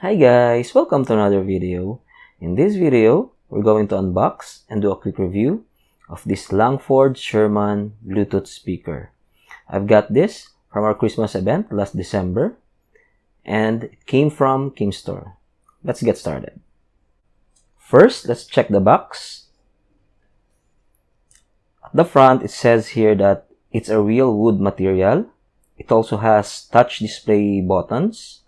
Hi guys, welcome to another video. In this video, we're going to unbox and do a quick review of this Langford Sherman Bluetooth speaker. I've got this from our Christmas event last December and it came from Kimstore. Let's get started. First, let's check the box. At the front, it says here that it's a real wood material. It also has touch display buttons.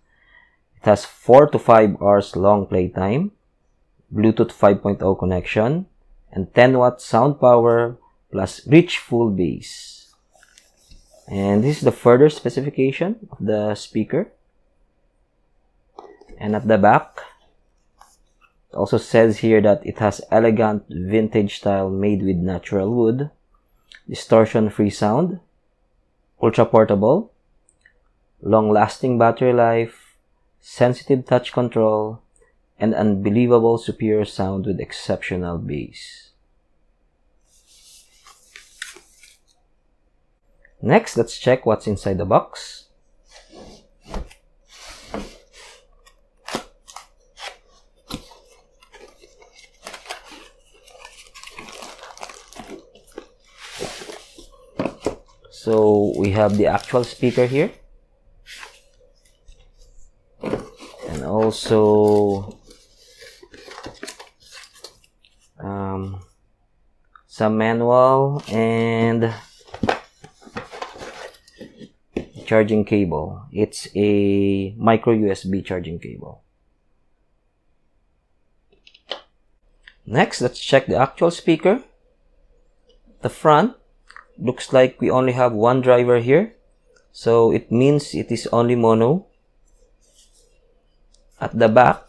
It has 4 to 5 hours long playtime, Bluetooth 5.0 connection, and 10 watt sound power plus rich full bass. And this is the further specification of the speaker. And at the back, it also says here that it has elegant vintage style made with natural wood, distortion-free sound, ultra portable, long-lasting battery life, sensitive touch control, and unbelievable superior sound with exceptional bass. Next, let's check what's inside the box. So we have the actual speaker here, and also some manual and charging cable. It's a micro USB charging cable. Next, let's check the actual speaker. The front looks like we only have one driver here, so it means it is only mono. At the back,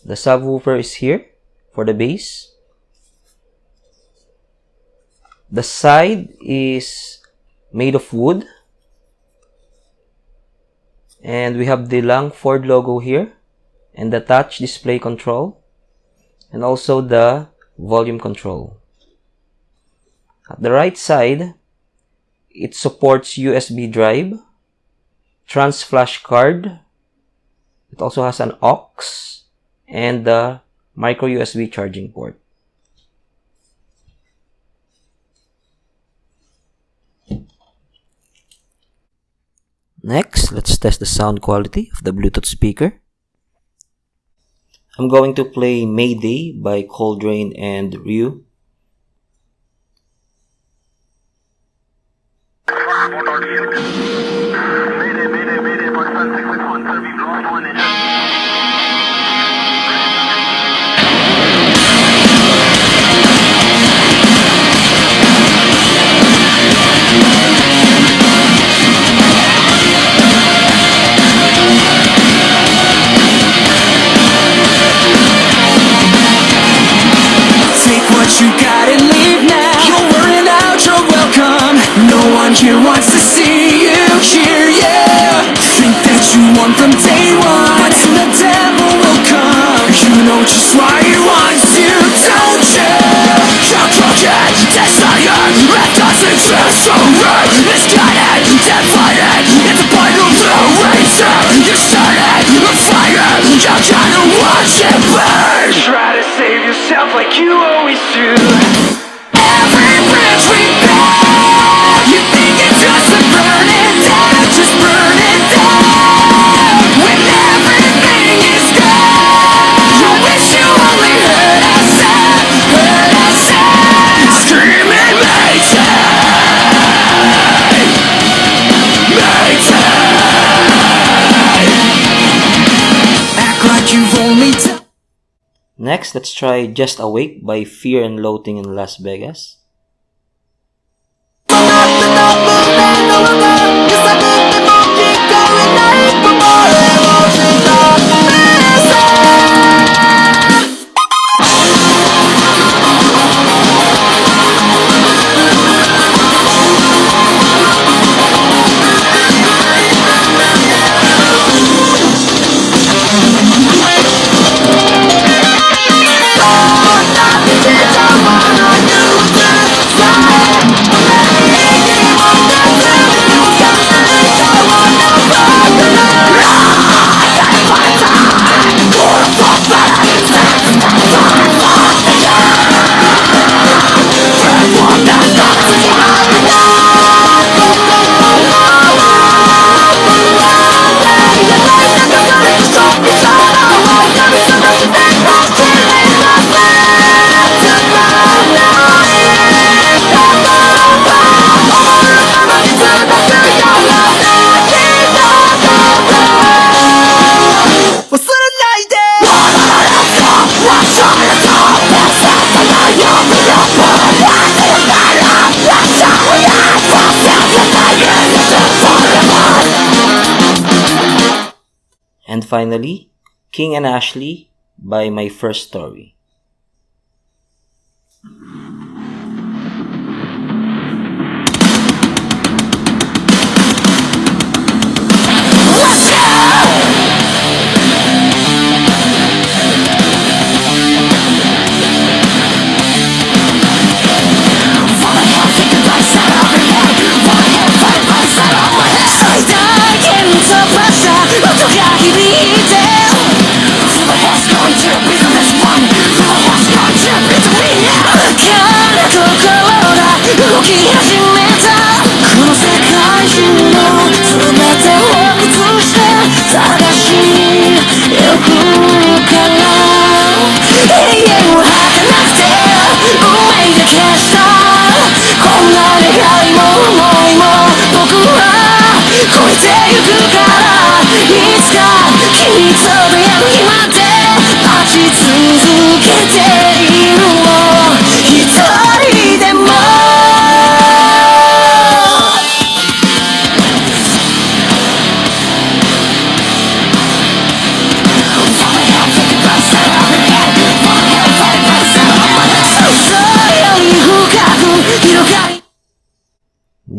the subwoofer is here for the bass. The side is made of wood, and we have the Langford logo here, and the touch display control, and also the volume control. At the right side, it supports USB drive, trans flash card. It also has an aux and the micro USB charging port. Next, let's test the sound quality of the Bluetooth speaker. I'm going to play Mayday by Coldrain and Ryu. Mayday, Mayday, Mayday, Pakistan 661, sir, we've lost one engine. Take what you got and leave now. You're worn out, you're welcome. No one here wants to see you cheer, yeah. Think that you won from day one, but soon the devil will come. You know just why he wants you, don't you? You're crooked, desired, that doesn't just alright. Misguided, divided, in the final eraser. You started a fire, you gotta watch it burn. Try to save yourself like you always do. Every bridge we burn, you think it's just to burn it down, just burn it down. When everything is gone, you wish you only heard us out, screaming Mayday, Mayday. Act like you've only done. Next, let's try Just Awake by Fear and Loathing in Las Vegas. And finally, King and Ashley by My First Story.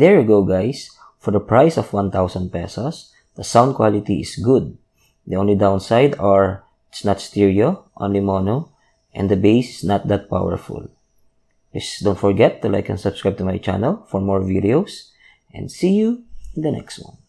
There you go, guys. For the price of 1,000 pesos, the sound quality is good. The only downside are it's not stereo, only mono, and the bass is not that powerful. Just don't forget to like and subscribe to my channel for more videos, and see you in the next one.